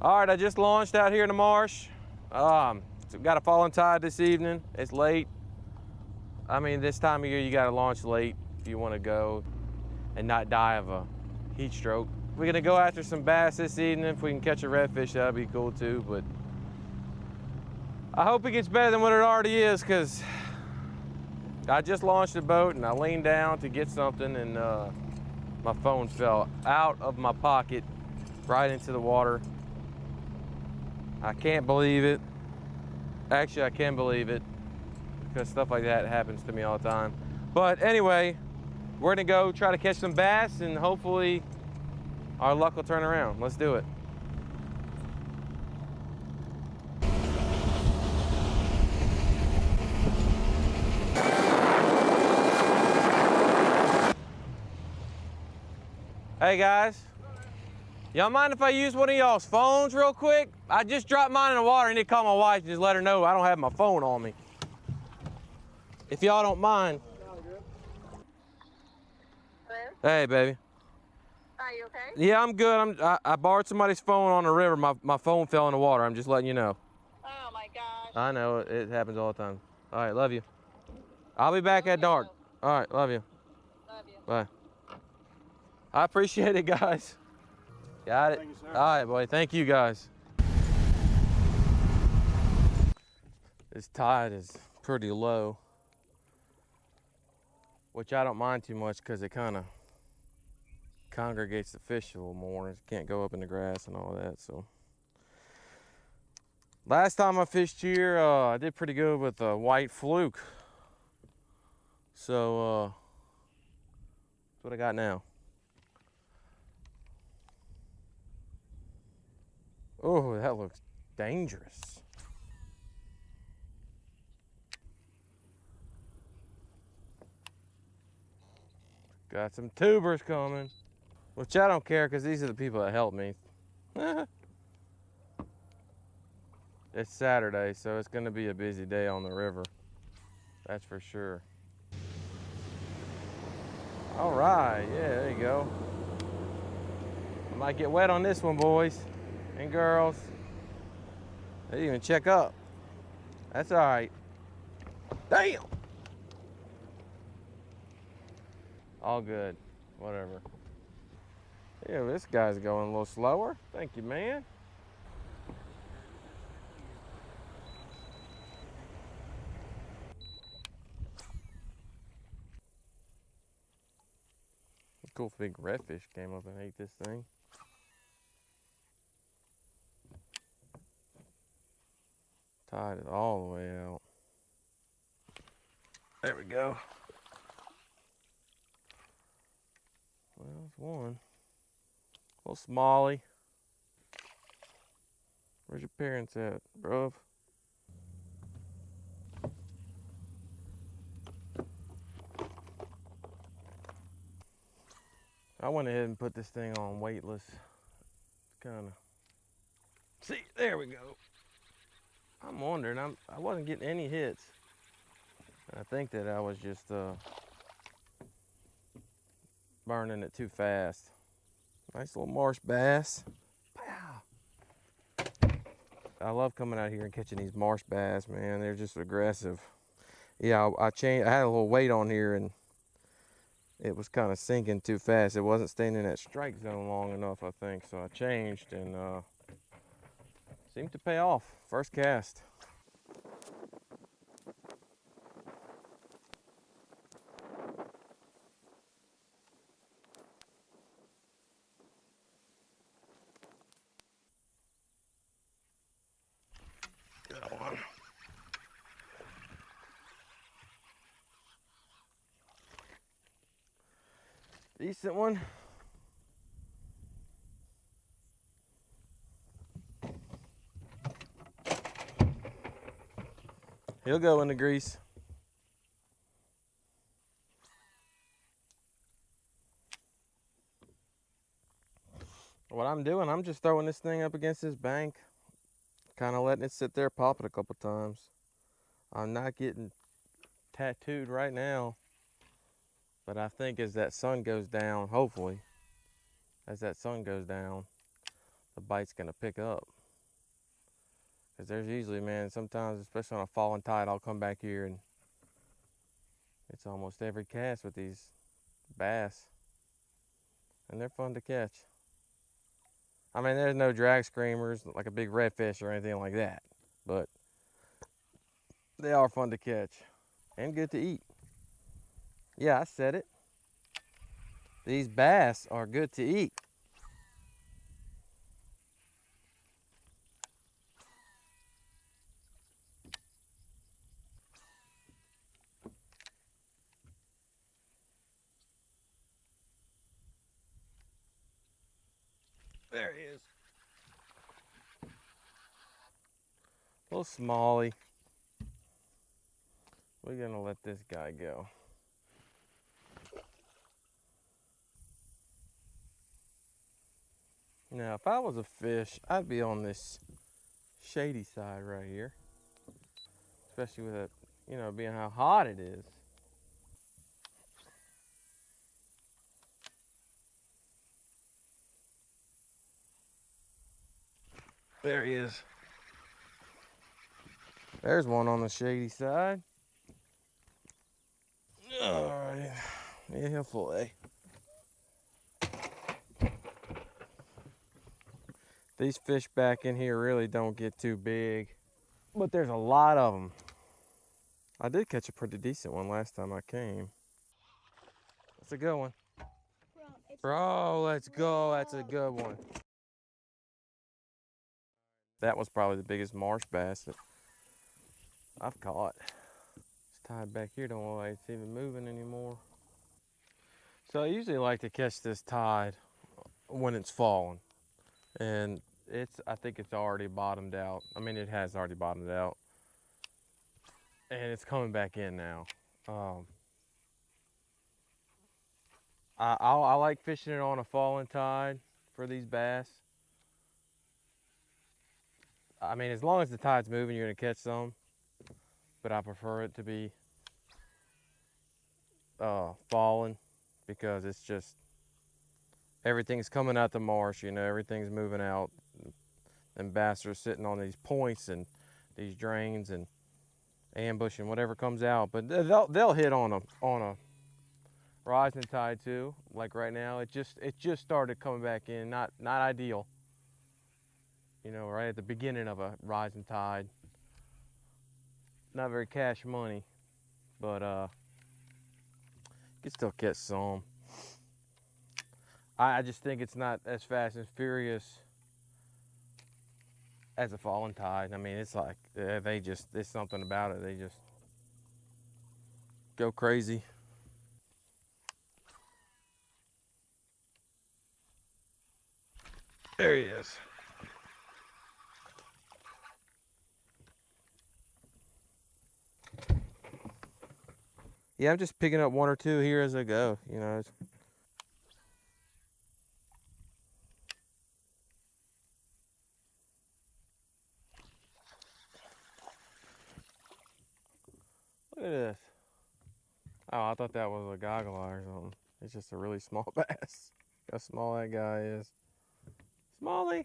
All right, I just launched out here in the marsh. So got a falling tide this evening. It's late. I mean, this time of year you gotta launch late if you wanna go and not die of a heat stroke. We're gonna go after some bass this evening. If we can catch a redfish, that'd be cool too, but I hope it gets better than what it already is, because I just launched the boat and I leaned down to get something and my phone fell out of my pocket right into the water. I can't believe it. Actually, I can believe it, because stuff like that happens to me all the time. But anyway, we're gonna go try to catch some bass and hopefully our luck will turn around. Let's do it. Hey guys, y'all mind if I use one of y'all's phones real quick? I just dropped mine in the water. I need to call my wife and just let her know I don't have my phone on me. If y'all don't mind. Hello? Hey, baby. Are you okay? Yeah, I'm good. I borrowed somebody's phone on the river. My phone fell in the water. I'm just letting you know. Oh my gosh. I know, it happens all the time. All right, love you. I'll be back at dark. All right, love you. Love you. Bye. I appreciate it, guys. Got it. Thank you, sir. All right, boy. Thank you, guys. This tide is pretty low, which I don't mind too much because it kind of congregates the fish a little more. It can't go up in the grass and all that. So last time I fished here, I did pretty good with a white fluke. So that's what I got now. Oh, that looks dangerous. Got some tubers coming, which I don't care because these are the people that helped me. It's Saturday, so it's gonna be a busy day on the river. That's for sure. All right, yeah, there you go. I might get wet on this one, boys and girls. They didn't even check up. That's all right. Damn! All good, whatever. Yeah, this guy's going a little slower. Thank you, man. It's cool if a big redfish came up and ate this thing. Tide it all the way out. There we go. Well, there's one. Little smallie. Where's your parents at, bruv? I went ahead and put this thing on weightless. Kind of. See, there we go. I'm wondering, I wasn't getting any hits. I think that I was just burning it too fast. Nice little marsh bass. Pow. I love coming out here and catching these marsh bass, man. They're just aggressive. Yeah, I changed. I had a little weight on here and it was kind of sinking too fast. It wasn't staying in that strike zone long enough, I think. So I changed and seemed to pay off. First cast. Good one. Decent one. He'll go in the grease. What I'm doing, I'm just throwing this thing up against this bank, kind of letting it sit there, pop it a couple times. I'm not getting tattooed right now, but I think as that sun goes down, hopefully, as that sun goes down, the bite's gonna pick up. Because there's usually, man, sometimes, especially on a falling tide, I'll come back here and it's almost every cast with these bass. And they're fun to catch. I mean, there's no drag screamers like a big redfish or anything like that, but they are fun to catch and good to eat. Yeah, I said it. These bass are good to eat. There he is. Little smallie. We're gonna let this guy go. Now, if I was a fish, I'd be on this shady side right here, especially with it, you know, being how hot it is. There he is. There's one on the shady side. All right. Yeah, he'll fillet. These fish back in here really don't get too big, but there's a lot of them. I did catch a pretty decent one last time I came. That's a good one. Bro, let's go. That's a good one. That was probably the biggest marsh bass that I've caught. It's tied back here. Don't look like it's even moving anymore. So I usually like to catch this tide when it's falling. And I think it's already bottomed out. I mean, it has already bottomed out. And it's coming back in now. I like fishing it on a falling tide for these bass. I mean, as long as the tide's moving, you're gonna catch some. But I prefer it to be falling because it's just, everything's coming out the marsh, you know, everything's moving out. And bass are sitting on these points and these drains and ambushing whatever comes out. But they'll hit on a rising tide too. Like right now, it just started coming back in. Not ideal. You know, right at the beginning of a rising tide. Not very cash money, but you can still catch some. I just think it's not as fast and furious as a falling tide. I mean, it's like there's something about it. They just go crazy. There he is. Yeah, I'm just picking up one or two here as I go, you know. Look at this. Oh, I thought that was a goggle eye or something. It's just a really small bass. How small that guy is. Smallie.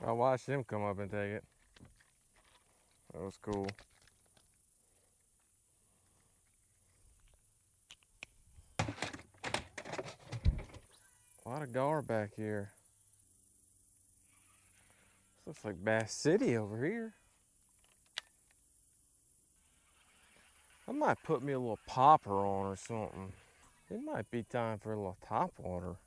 I watched him come up and take it. That was cool. A lot of gar back here. This looks like Bass City over here. I might put me a little popper on or something. It might be time for a little topwater.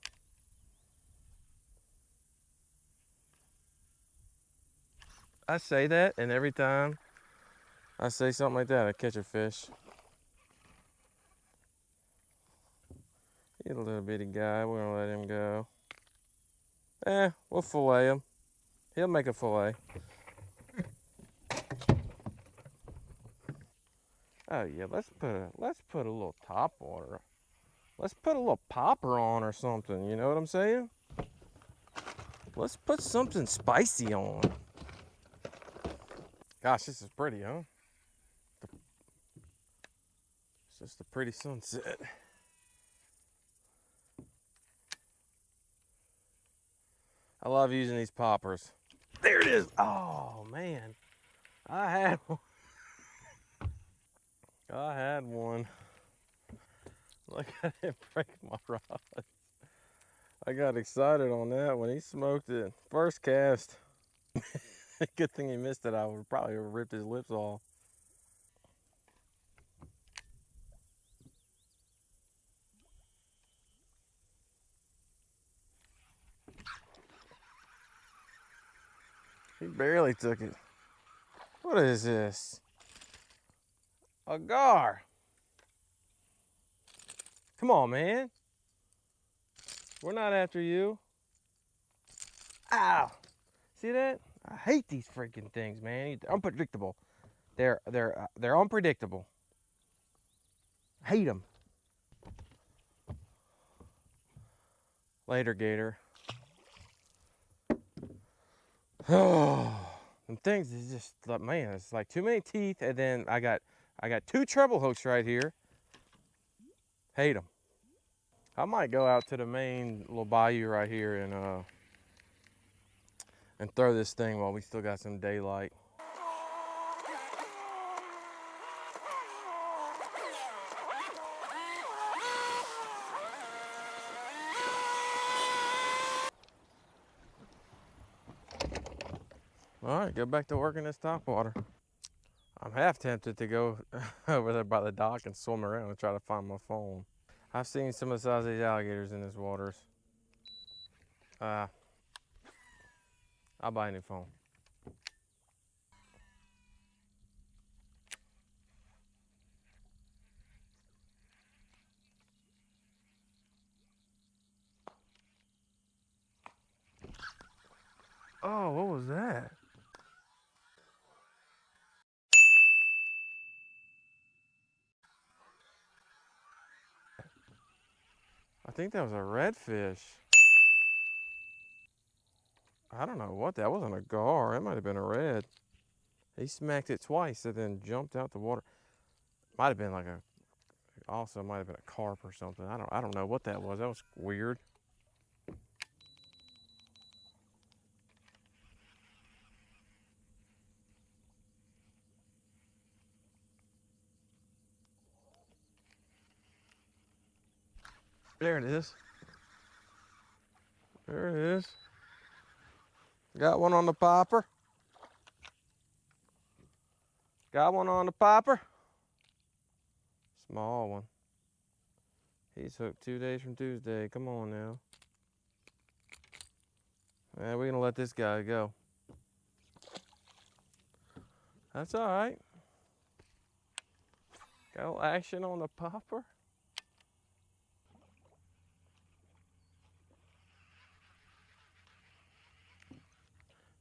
I say that, and every time I say something like that, I catch a fish. He's a little bitty guy. We're gonna let him go. We'll fillet him. He'll make a fillet. Oh yeah, let's put a little topwater. Let's put a little popper on or something. You know what I'm saying? Let's put something spicy on. Gosh, this is pretty, huh? It's just a pretty sunset. I love using these poppers. There it is. Oh, man. I had one. I had one. Look at it break my rod. I got excited on that when he smoked it. First cast. Good thing he missed it. I would probably have ripped his lips off. He barely took it. What is this? A gar. Come on, man. We're not after you. Ow. See that? I hate these freaking things, man. They're unpredictable. They're unpredictable. I hate them. Later, Gator. Oh, them things is just like, man, it's like too many teeth, and then I got 2 treble hooks right here. Hate them. I might go out to the main little bayou right here and throw this thing while we still got some daylight. All right, go back to working this topwater. I'm half tempted to go over there by the dock and swim around and try to find my phone. I've seen some of the size of these alligators in these waters. I'll buy a new phone. Oh, what was that? I think that was a redfish. I don't know what that wasn't a gar. It might have been a red. He smacked it twice and then jumped out the water. Might have been like also might have been a carp or something. I don't know what that was. That was weird. There it is. There it is. Got one on the popper. Got one on the popper. Small one. He's hooked 2 days from Tuesday. Come on now. Man, we're gonna let this guy go. That's all right. Got a little action on the popper.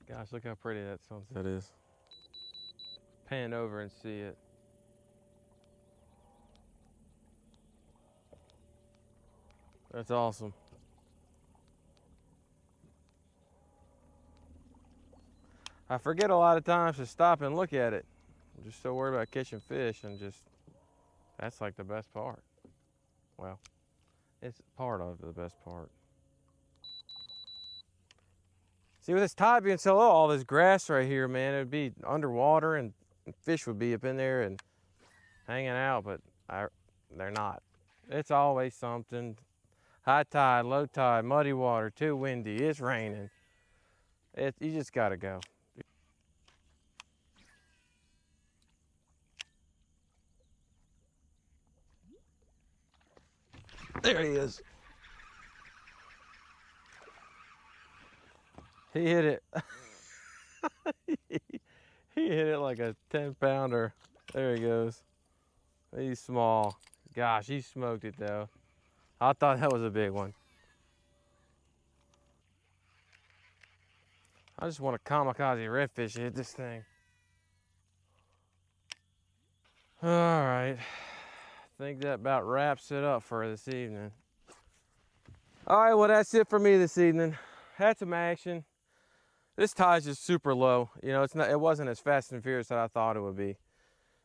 Gosh, look how pretty that sunset is. Pan over and see it. That's awesome. I forget a lot of times to stop and look at it. I'm just so worried about catching fish and that's like the best part. Well, it's part of the best part. See, with this tide being so low, all this grass right here, man, it would be underwater and fish would be up in there and hanging out, but they're not. It's always something. High tide, low tide, muddy water, too windy, it's raining. You just gotta go. There he is. He hit it. He hit it like a 10-pounder. There he goes. He's small. Gosh, he smoked it though. I thought that was a big one. I just want a kamikaze redfish to hit this thing. All right. I think that about wraps it up for this evening. All right, well, that's it for me this evening. Had some action. This tide's just super low. You know, it wasn't as fast and furious as I thought it would be.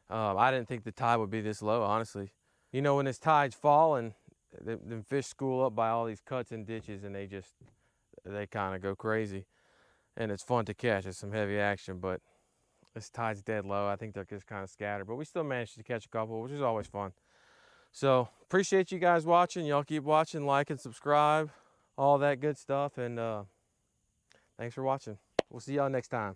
I didn't think the tide would be this low, honestly. You know, when this tide's falling, the fish school up by all these cuts and ditches, and they kind of go crazy. And it's fun to catch. It's some heavy action, but this tide's dead low. I think they're just kind of scattered, but we still managed to catch a couple, which is always fun. So appreciate you guys watching. Y'all keep watching, like and subscribe, all that good stuff. And thanks for watching. We'll see y'all next time.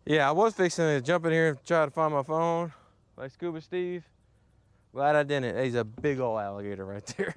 Yeah, I was fixing to jump in here and try to find my phone, like Scuba Steve. Glad I didn't. He's a big old alligator right there.